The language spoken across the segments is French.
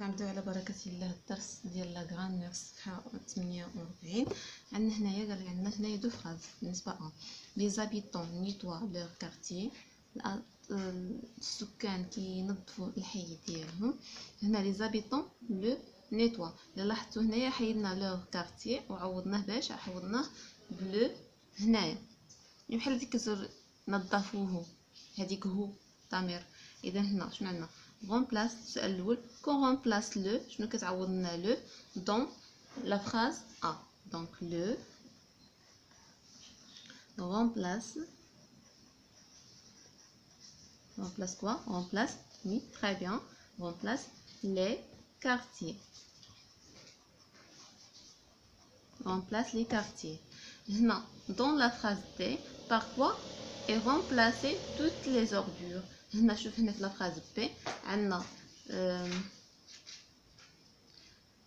كنبداو على بركه الله الدرس ديال لا غرامير صفحه 48. عندنا هنايا قال لي عندنا هنايا دو فراز بالنسبه لي زابيتون نيتوا لور كارتيي، السكان كينظفوا الحي ديالهم. هنا لي زابيتون لو نيتوا، الا لاحظتوا هنايا حيدنا لور كارتيي وعوضناه باش عوضناه بلو هنايا، بحال ديك الزر نظفوه هذيك هو ضمير. اذا هنا شنو عندنا؟ remplace السؤال الاول كون remplace لو، شنو كتعوضنا لو دون لا phrase A. donc le remplace quoi? Remplace, oui, très bien, remplace les quartiers, remplace les quartiers. Maintenant dans la phrase D, par quoi est remplacer toutes les ordures. هنا شوف هنا في la phrase B عندنا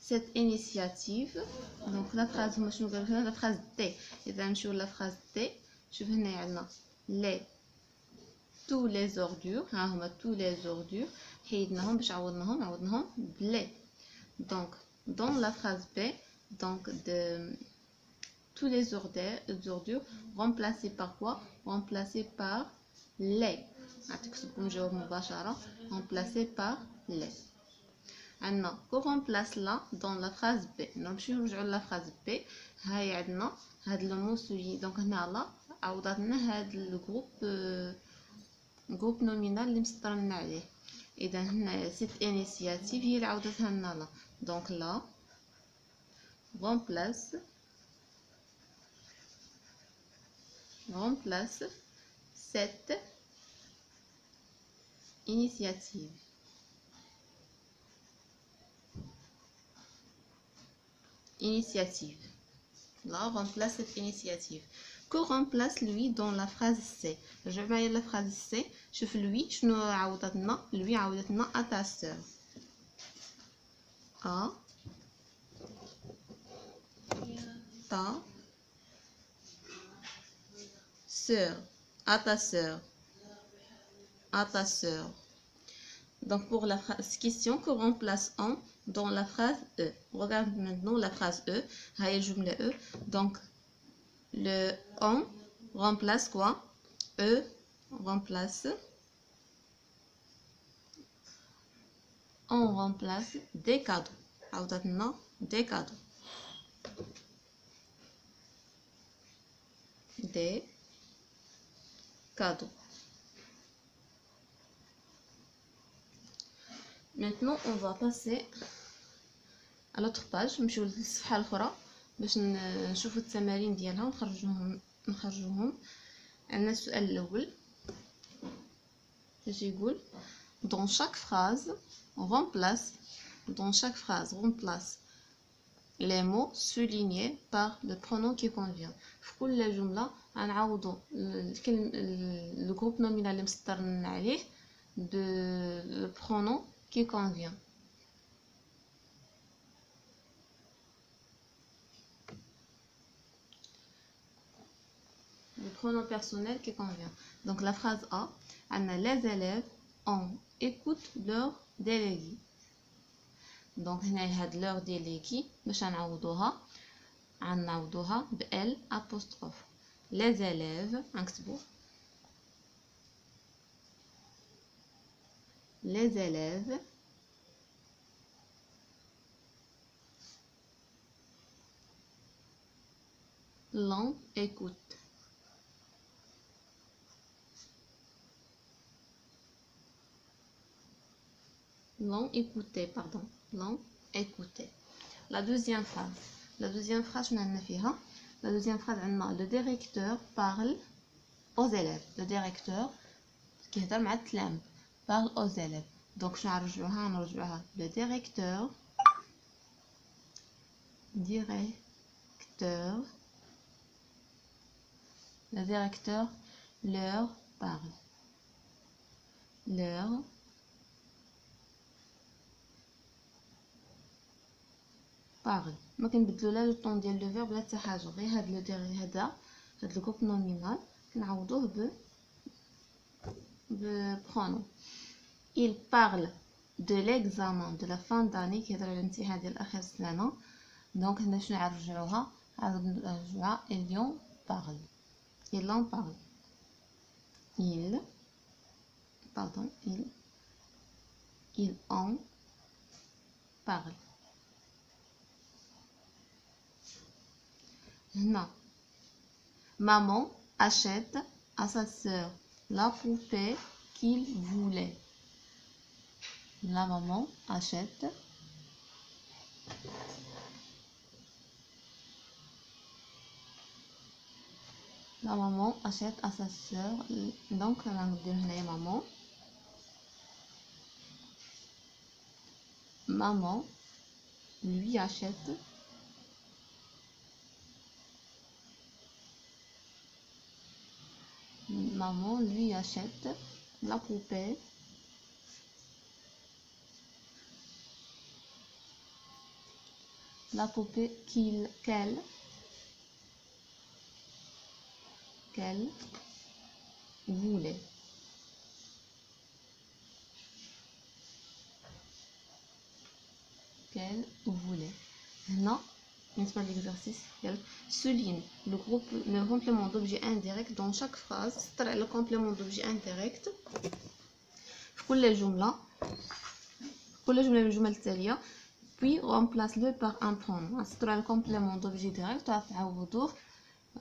cette initiative. donc la phrase هما شنو قالوا هنا؟ la phrase D. اذا نمشيو لا phrase D، شوف هنا عندنا les tous les ordures، ها هما tous les ordures حيدناهم باش عوضناهم بلي. donc dans la phrase B، donc de tous les ordures remplacés par quoi? remplacés par les. غتكتبوا مجاوب مباشره remplacés par les. عندنا كو remplace لا dans la phrase B. نمشيو نرجعوا لا phrase B. هاي عندنا هاد لو مو سولي، دونك هنا لا عوضات لنا هاد الجروب نومينال اللي مسطرنا عليه. اذا هنا سيت انيسياتيف هي اللي عوضتها لنا لا، دونك لا remplace cette initiative. Là remplace cette initiative. Que remplace lui dans la phrase C. Je vais la phrase C. شوف lui شنو عوضتنا؟ lui عوضتنا à ta sœur. à ta sœur, à ta sœur, à ta sœur. donc pour la phrase question que remplace en dans la phrase E. regarde maintenant la phrase E. هاي الجملة E. donc le on remplace quoi? E remplace, on remplace des cadeaux. عوضتنا des cadeaux, des cadeaux. maintenant on va passer à l'autre page. نمشيو للصفحه الاخرى باش نشوفوا التمارين ديالها ونخرجوهم. عندنا السؤال الاول اش يقول؟ dans chaque phrase remplace les mots soulignés par le pronom qui convient. في كل جمله غنعوضوا الجروب نومينال اللي مسطرنا عليه de le pronom qui convient. le pronom personnel qui convient. donc la phrase A عندنا les élèves on écoute leur délégué. donc هنا هاد leur délégué باش نعوضوها ب L apostrophe. les élèves نكتبو les élèves l'on écoute. l'ont écouté, pardon, l'ont écouté. la deuxième phrase شنو عندنا فيها؟ la deuxième phrase عندنا le directeur parle aux élèves. le directeur كيهضر مع التلاميذ parle aux élèves. donc شنو نرجعوها le directeur leur parle ما كنبدلو لا لو طون ديال لو فيرب لا حتى حاجه، غير هاد الجروب نومينال كنعوضوه ب pronom. il parle de l'examen de la fin d'année كيهضر على الامتحان ديال اخر السنه. دونك هنا شنو نرجعوها اليوم parle. Il en parle. Il en parle. Non. Maman achète à sa sœur la poupée qu'il voulait. La maman achète à sa sœur. Donc on va dire maman lui achète la poupée qu'elle voulait. Maintenant, بالنسبة l'exercice souligne le complément d'objet indirect dans chaque phrase. C'est le complément d'objet indirect في كل جملة من الجمل التالية puis remplace-le par un pronom. C'est le complément d'objet direct تعوضوه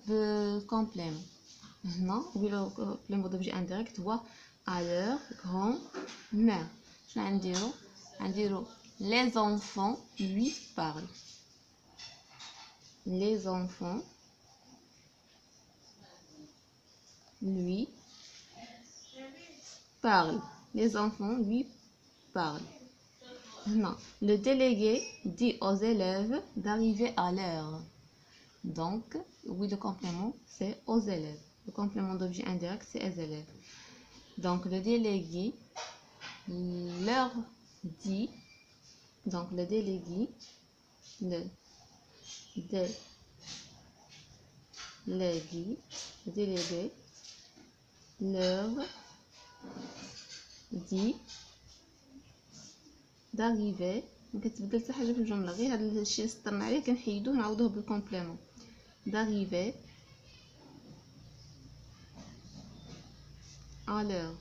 بالcomplément. هنا le complément d'objet indirect هو à leur grand-mère. شنو غنديرو les enfants lui parlent. Les enfants lui parlent. Les enfants lui parlent. Non. Le délégué dit aux élèves d'arriver à l'heure. Donc, oui, le complément, c'est aux élèves. Le complément d'objet indirect, c'est aux élèves. Donc, le délégué leur dit. Donc, le délégué leur dit d'arriver. كتبدل حتى حاجه في الجمله، غير هذا الشيء اللي سطرنا عليه كنحيدوه نعوضوه بالكومبليمون. d'arriver à l'heure.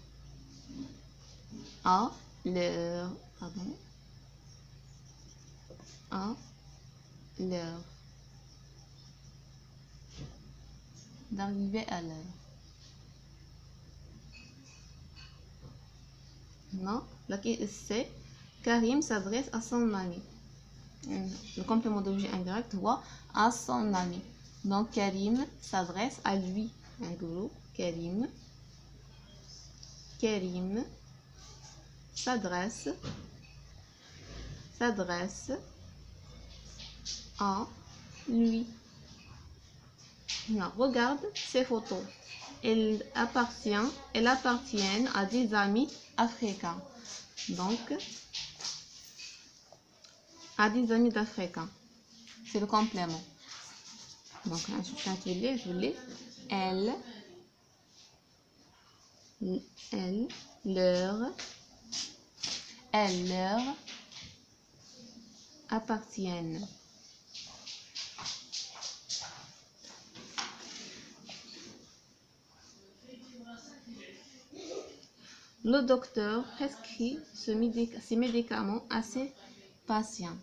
D'arriver à l'heure. Non, là c'est Karim s'adresse à son ami. Le complément d'objet indirect voit à son ami. Donc Karim s'adresse à lui. Un gros Karim s'adresse à lui. Non, regarde ces photos. Elles appartiennent à des amis africains. Donc, à des amis d'Africains. C'est le complément. Donc, je voulais. Elles leur appartiennent. Le docteur prescrit ces médicaments à ses patients.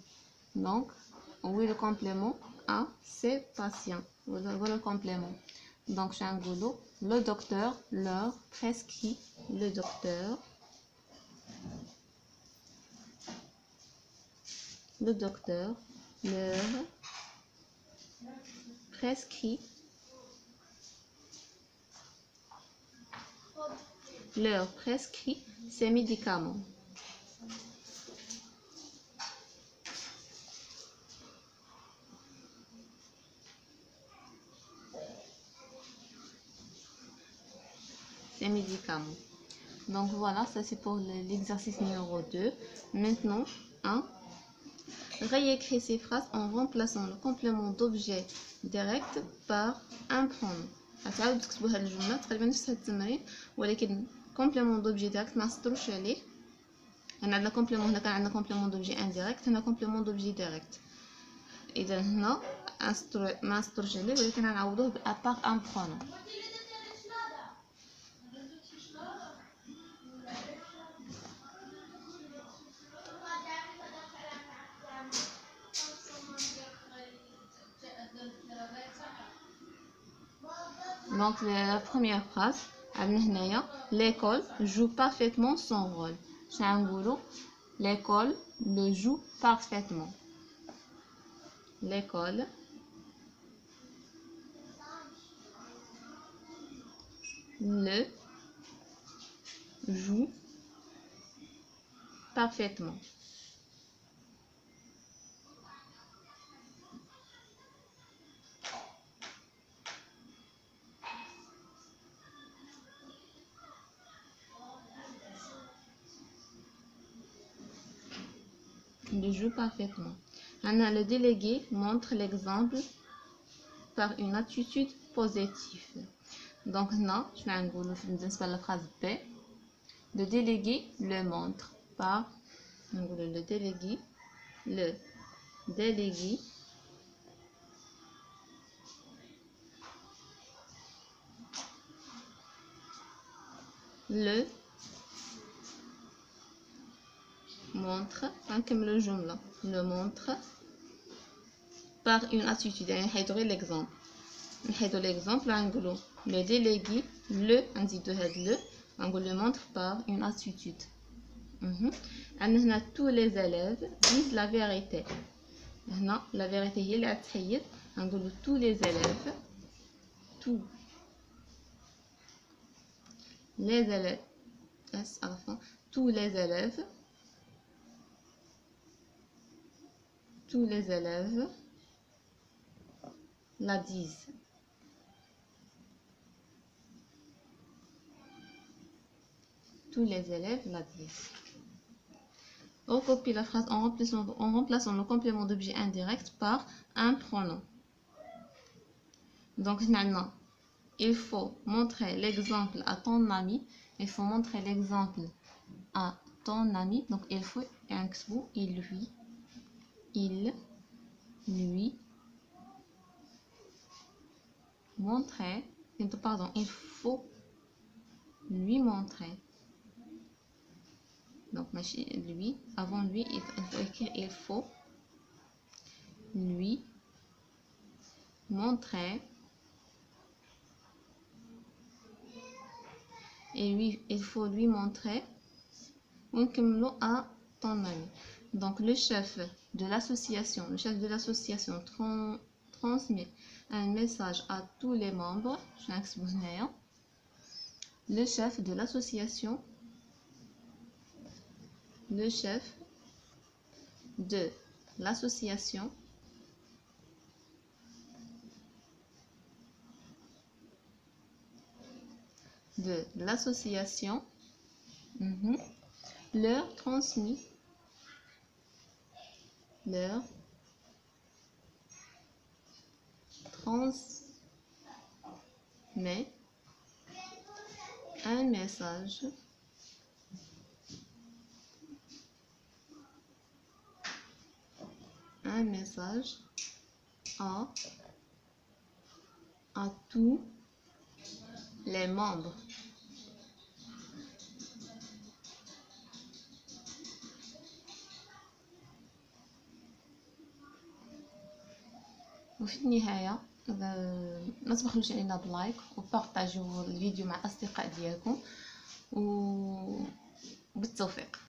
Donc, oui, le complément à ses patients. Voilà le complément. Donc, j'ai un boulot. Le docteur leur prescrit. Le docteur leur prescrit. Ces médicaments. Donc voilà, ça c'est pour l'exercice numéro 2. Maintenant, réécrire ces phrases en remplaçant le complément d'objet direct par un pronom. غتعاودوا تكتبوا هاد الجمله تقريبا نفس هاد التمرين، ولكن complément d'objet direct ما نسطروش عليه هنا عندنا كومبليمون، هنا كان عندنا كومبليمون دوبجي انديريكت، هنا كومبليمون دوبجي ديريكت. اذا هنا ما استرجلي ولكن غنعوضوه بابار ان برونون. Donc la première phrase عندنا هنايا l'école joue parfaitement son rôle. شنو غنقولوا؟ l'école le joue parfaitement. L'école le joue parfaitement. Le joue parfaitement. Anna, le délégué montre l'exemple par une attitude positive. Donc, non, je vais vous la phrase B. Le délégué le montre par le délégué le montre le montre par une attitude. يعني حيدغي l'exemple. نحيدو l'exemple غنقولو le délégué le نزيدو هاد le غنقول le montre par une attitude. عندنا هنا tous les élèves disent la vérité. هنا la vérité هي اللي غتحيد غنقولو tous les élèves tous les élèves tous les élèves la disent. Tous les élèves la disent. On copie la phrase en remplaçant le complément d'objet indirect par un pronom. Donc maintenant, il faut montrer l'exemple à ton ami. Il faut montrer l'exemple à ton ami. Donc il faut il lui montrer. Pardon, il faut lui montrer. Donc lui, avant lui, il faut écrire il faut lui montrer. Et lui, il faut lui montrer à ton ami. Donc le chef de l'association transmet un message à tous les membres. Le chef de l'association leur transmet un message à tous les membres. وفي النهاية ما تبخلوش علينا بلايك وبارطاجيو الفيديو مع الاصدقاء ديالكم وبالتوفيق.